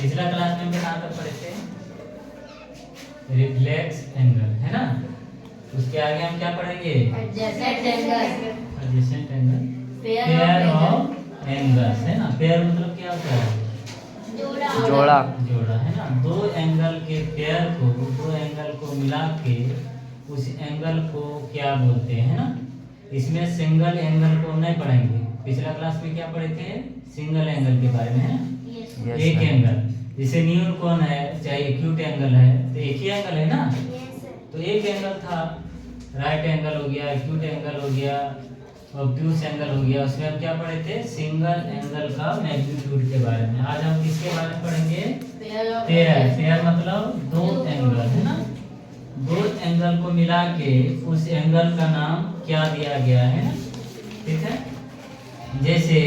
पिछला क्लास में हम कहाँ तक पढ़े थे? रिफ्लेक्स एंगल, है ना। उसके आगे हम क्या पढ़ेंगे? Adjacent angle, adjacent angle, pair of angles, है ना। पेयर मतलब क्या होता है? जोड़ा। जोड़ा, है ना। दो एंगल के पेयर को, दो एंगल को मिला के उस एंगल को क्या बोलते हैं, ना। इसमें सिंगल एंगल को नहीं पढ़ेंगे। पिछला क्लास में क्या पढ़े थे? सिंगल एंगल के बारे में, है ना। एक एंगल, जैसे न्यून कोण है चाहे एक्यूट एंगल है तो एक ही एंगल है ना। तो एक एंगल था, राइट एंगल हो गया, एक्यूट एंगल हो गया, ऑब्ट्यूस एंगल हो गया। उसमें हम क्या पढ़े थे? सिंगल एंगल का मैग्नीट्यूड के बारे में। आज हम किसके बारे में पढ़ेंगे? पेयर। पेयर मतलब दो एंगल, है ना। दो एंगल को मिला के उस एंगल का नाम क्या दिया गया है, ना। ठीक है। जैसे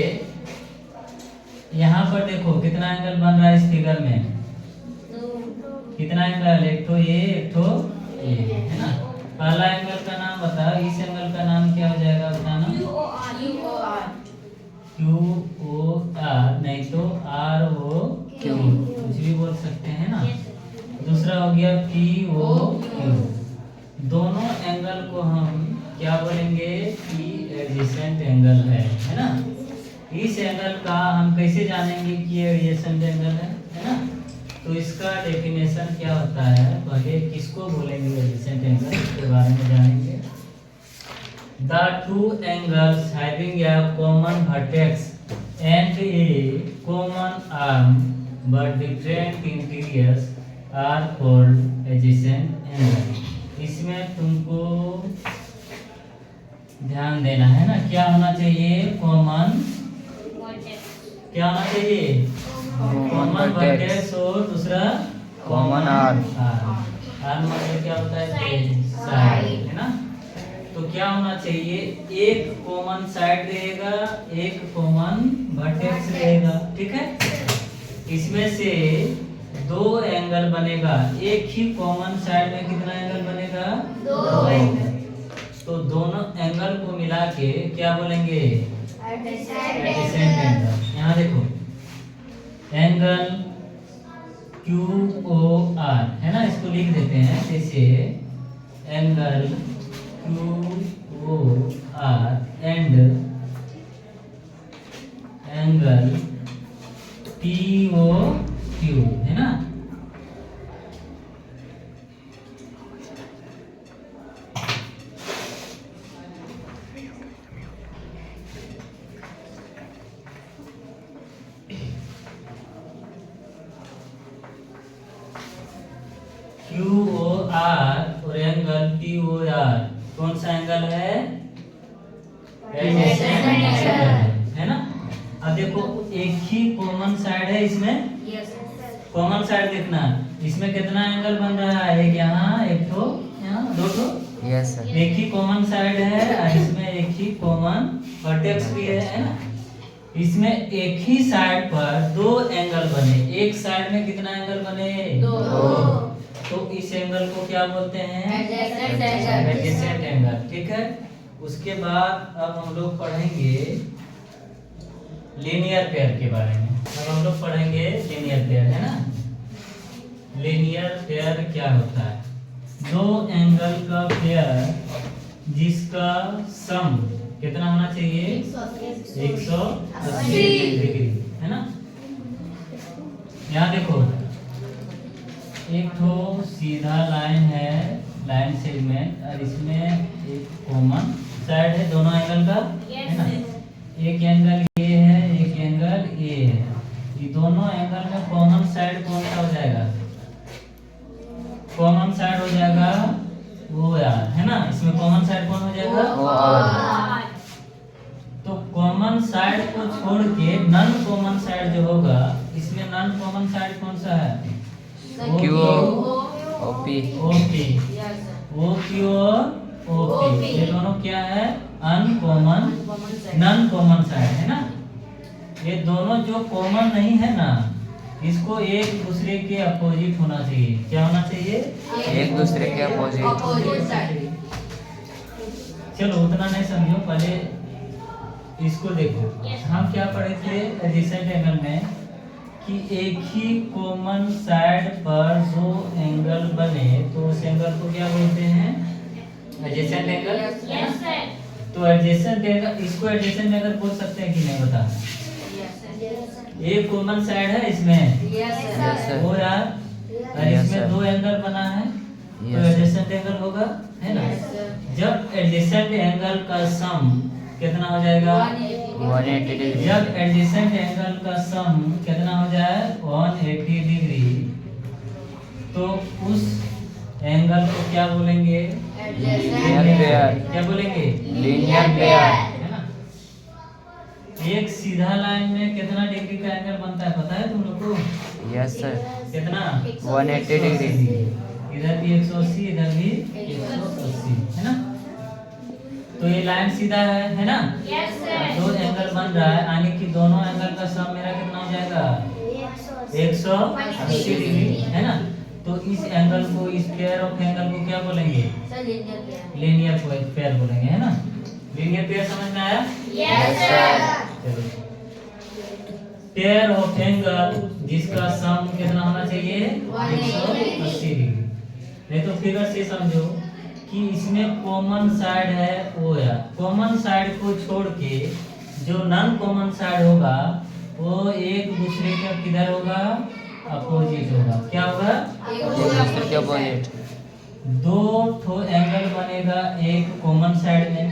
यहाँ पर देखो कितना एंगल बन रहा है इस फिगर में? कितना एंगल? एक ठो ये, एक ठो ये, है ना। पहला एंगल का नाम बताओ, इस एंगल का नाम क्या हो जाएगा? बताना। QOR, नहीं तो ROQ, कुछ भी बोल सकते हैं ना। दूसरा हो गया POQ। दोनों एंगल को हम क्या बोलेंगे? कि एडजेसेंट एंगल है ना। इस एंगल का हम कैसे जानेंगे कि ये एडजेसेंट एंगल है ना। तो इसका डेफिनेशन क्या होता है? पहले किसको बोलेंगे एडजेसेंट एंगल, इसके बारे में जानेंगे। The two angles having a common vertex and a common arm but different interiors are called adjacent angle। इसमें तुमको ध्यान देना है ना, क्या होना चाहिए? कॉमन, क्या होना चाहिए? कॉमन वर्टेक्स और दूसरा कॉमन आर्म। आर्म मतलब क्या होता है? साइड, है ना। तो क्या होना चाहिए? एक कॉमन साइड रहेगा, एक कॉमन वर्टेक्स रहेगा, ठीक है। इसमें से दो एंगल बनेगा। एक ही कॉमन साइड में कितना एंगल बनेगा? दो एंगल। तो दोनों एंगल को मिला के क्या बोलेंगे? Adjacent angle. यहाँ देखो एंगल QOR, है ना। इसको लिख देते हैं जैसे angle QOR and angle POQ, है ना। QOR और एंगल POR कौन सा एंगल है? एडजेसेंट एंगल, है ना। अब देखो एक ही कॉमन साइड है इसमें। कॉमन साइड देखना, इसमें कितना एंगल बन रहा है? एक यहाँ, एक ठो यहाँ, दो ठो। Yes sir. एक ही कॉमन साइड है और इसमें एक ही कॉमन वर्टेक्स भी है ना। इसमें एक ही साइड पर दो एंगल बने। एक साइड में कितना एंगल बने? दो। तो इस एंगल को क्या बोलते हैं? एडजेसेंट एंगल, ठीक है। उसके बाद अब हम लोग पढ़ेंगे लीनियर पेयर के बारे में। अब हम लोग पढ़ेंगे लीनियर पेयर, है ना। लीनियर पेयर क्या होता है? दो एंगल का पेयर जिसका सम कितना होना चाहिए? 180 डिग्री, है ना। यहाँ देखो एक तो सीधा लाइन है, लाइन सेगमेंट, और इसमें एक कॉमन साइड है दोनों एंगल का, है ना। एक एंगल ये है, एक एंगल ये है। ये दोनों एंगल में कॉमन साइड कौन सा हो जाएगा? कॉमन साइड हो जाएगा वो यार, है ना। इसमें कॉमन साइड कौन हो जाएगा? तो कॉमन साइड को छोड़ के नॉन कॉमन साइड जो होगा, इसमें नॉन कॉमन साइड कौन सा है? QOP। OQ और OP, ये दोनों क्या है? अनकॉमन, नॉन कॉमन साइड, है ना। ये दोनों जो कॉमन नहीं है ना, इसको एक दूसरे के अपोजिट होना चाहिए। क्या होना चाहिए? एक दूसरे के अपोजिट। चलो उतना नहीं समझो, पहले इसको देखो। हम क्या पढ़े थे एडजेसेंट एंगल में कि एक ही कॉमन साइड पर दो एंगल बने तो उस एंगल को क्या बोलते हैं? Adjacent angle. Yes sir. तो एडजेसेंट एंगल, इसको एडजेसेंट एंगल बोल सकते हैं कि नहीं बता? एक कॉमन साइड है इसमें, यस सर। वो यार, और Yes, इसमें sir. दो एंगल बना है तो Yes, sir. एडजेसेंट एंगल होगा, है ना? जब एडजेसेंट एंगल का सम कितना हो जाएगा? 180 डिग्री। जब एडजेसेंट एंगल का सम कितना हो जाए? 180 डिग्री, तो उस एंगल को क्या बोलेंगे? Linear pair. क्या बोलेंगे? Linear pair. है ना? एक सीधा लाइन में कितना डिग्री का एंगल बनता है पता है तुम लोग को? Yes sir. कितना? 180 डिग्री। इधर भी 180, इधर भी 180, है ना? तो ये लाइन सीधा है ना? Yes sir. दो एंगल बन रहा है, यानी कि दोनों एंगल का सम मेरा कितना हो जाएगा? 180 डिग्री, है ना? तो इस एंगल को, इस पेयर ऑफ एंगल को क्या बोलेंगे? लीनियर पेयर बोलेंगे, है ना? लीनियर पेयर समझ में आया? Yes sir. चलो, पेयर ऑफ एंगल जिसका सम कितना होना चाहिए? 180 डिग्री। नहीं तो फिगर से समझो कि इसमें कॉमन साइड है ओ या, कॉमन साइड को छोड़ के जो नॉन कॉमन साइड होगा वो एक दूसरे का किधर होगा? अपोजिट होगा। क्या होगा? एक दूसरे के अपोजिट। दो ठो एंगल बनेगा एक कॉमन साइड में,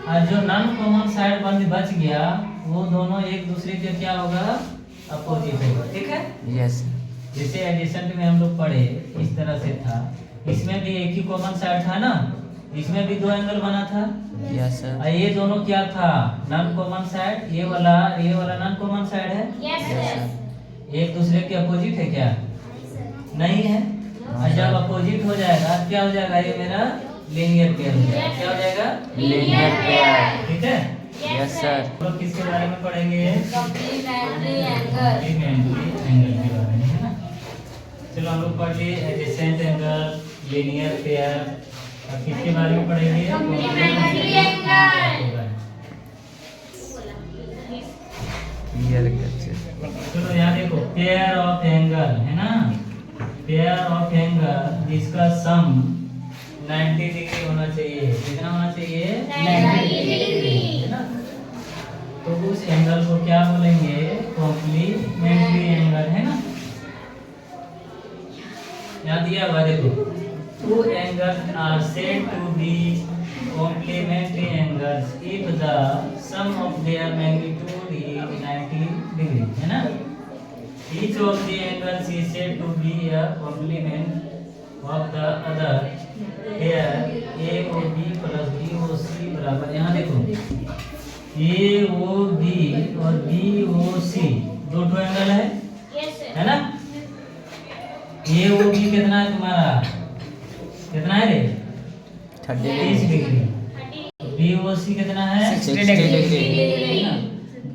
और जो नॉन कॉमन साइड बच गया वो दोनों एक दूसरे के क्या होगा? अपोजिट होगा। ठीक है? यस। जैसे एडिशन में हम लोग पढ़े इस तरह से था, इसमें भी एक ही कॉमन साइड था ना, इसमें भी दो एंगल बना था। Yes sir. और ये दोनों क्या था? Non common side. ये वाला नॉन कॉमन साइड है, यस सर। एक दूसरे के अपोजिट है क्या? नहीं है। और जब अपोजिट हो जाएगा क्या हो जाएगा? ये मेरा लीनियर पेयर हो जाएगा। क्या हो जाएगा? Linear pair. ठीक है? Yes sir. तो किसके बारे में पढ़ेंगे? Complementary angle. कॉम्प्लीमेंट्री एंगल के बारे में, है ना? चलो हम लोग पढ़ लिए एडजेसेंट एंगल, लीनियर पेयर, और किसके बारे में पढ़ेंगे? Complementary angle. क्लियर कैसे? चलो यहाँ देखो, पेयर ऑफ एंगल, है ना? पेयर ऑफ एंगल जिसका सम 90 डिग्री होना चाहिए। कितना होना चाहिए? 90 डिग्री। है ना? तो उस एंगल को क्या बोलेंगे? कॉम्प्लीमेंट्री एंगल, है ना? यहाँ दिया हुआ देखो, two angles are said to be complementary angles if the sum of their magnitude is 90 degree, है ना? Each of the angles is said to be a complement of the other. Here AOB plus BOC बराबर, यहाँ देखो AOB और BOC दो ठो angle है, yes sir. है ना? AOB कितना है तुम्हारा? कितना है रे? 30 डिग्री। BOC कितना है? 60 डिग्री। है ना?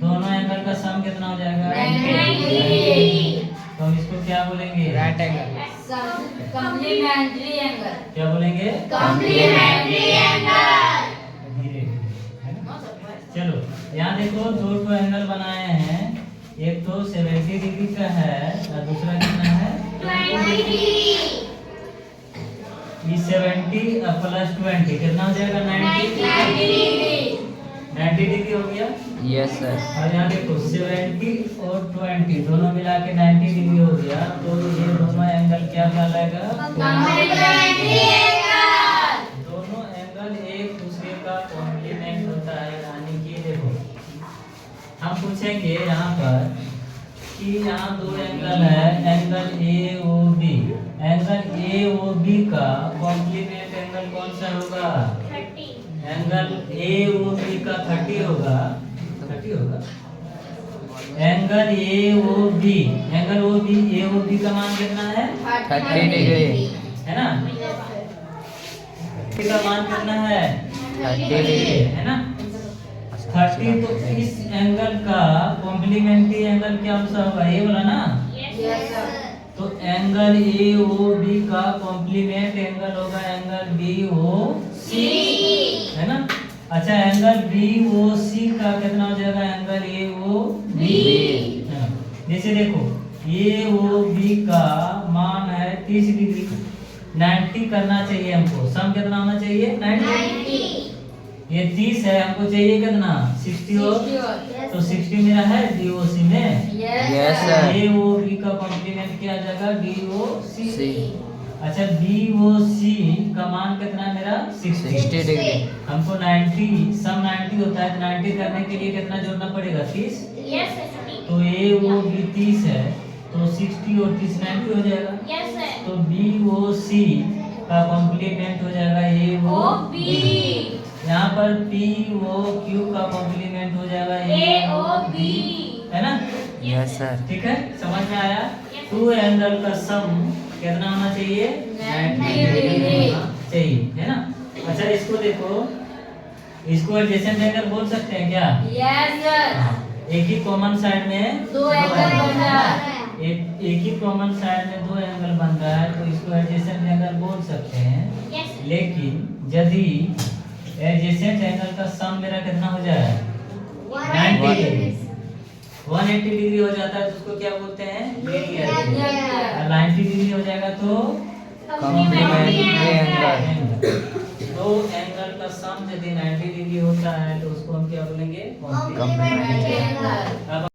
दोनों एंगल का सम कितना हो जाएगा? 90 डिग्री। तो हम इसको क्या बोलेंगे? Right angle. Complementary angle. क्या बोलेंगे? Complementary angle. धीरे, है ना? चलो यहाँ देखो, दो ठो एंगल बनाए हैं, एक तो 70 डिग्री का है और दूसरा कितना है? 20 डिग्री। ये 70 प्लस 20 कितना हो जाएगा? 90 डिग्री। 90 डिग्री हो गया। Yes sir. और यहाँ देखो 70 और 20 दोनों मिला के 90 डिग्री हो गया, तो ये दोनों एंगल क्या कहलाएगा? Complementary angle. दोनों एंगल एक दूसरे का कॉम्प्लीमेंट होता है, यानी कि देखो हम पूछेंगे यहाँ पर कि यहाँ दो एंगल है, एंगल AOB, एंगल AOB का कॉम्प्लीमेंट एंगल कौन सा होगा? 30। एंगल AOB का 30 होगा, 30 होगा। एंगल AOB, एंगल AOB का मान कितना है? 30 डिग्री। है ना? का मान कितना है? 30 डिग्री। है ना? 30। तो इस एंगल का कॉम्प्लीमेंट्री एंगल क्या होगा? ये वाला ना? Yes sir. तो एंगल AOB का कॉम्प्लीमेंट एंगल होगा एंगल BOC, है ना? अच्छा, एंगल BOC का कितना हो जाएगा? Angle AOB। बी। जैसे देखो ए ओ बी का मान है 30 डिग्री। 90 करना चाहिए हमको। सम कितना होना चाहिए? 90। ये 30 है, हमको चाहिए कितना? 60 और तो 60 मेरा है DOC में। Yes, sir. AOB का कॉम्प्लीमेंट किया जाएगा DOC। सी अच्छा BOC का मान कितना है मेरा? 60। 60 डिग्री। हमको 90 सम 90 होता है तो 90 करने के लिए कितना जोड़ना पड़ेगा? 30। Yes, sir. तो AOB 30 है तो 60 और 30 90 हो जाएगा। Yes, sir. तो BOC का कॉम्प्लीमेंट हो जाएगा AOB। यहाँ पर POQ का कॉम्प्लीमेंट हो जाएगा AOB, है ना? Yes sir. ठीक है, समझ में आया? टू एंगल का सम कितना होना चाहिए? 90 डिग्री होना चाहिए, है ना? अच्छा इसको देखो, इसको एडजेसेंट एंगल बोल सकते हैं क्या? Yes, sir. एक ही कॉमन साइड में दो एंगल बन रहा है। एक ही कॉमन साइड में दो एंगल बन रहा है तो इसको एडजेसेंट एंगल बोल सकते हैं। Yes. लेकिन यदि एडजेसेंट एंगल का सम मेरा कितना हो जाए? 90 डिग्री। 180 डिग्री हो जाता है तो उसको क्या बोलते हैं? लीनियर। और 90 डिग्री हो जाएगा तो कॉम्प्लीमेंट्री एंगल। दो एंगल का सम यदि 90 डिग्री होता है तो उसको हम क्या बोलेंगे? कॉम्प्लीमेंट्री अब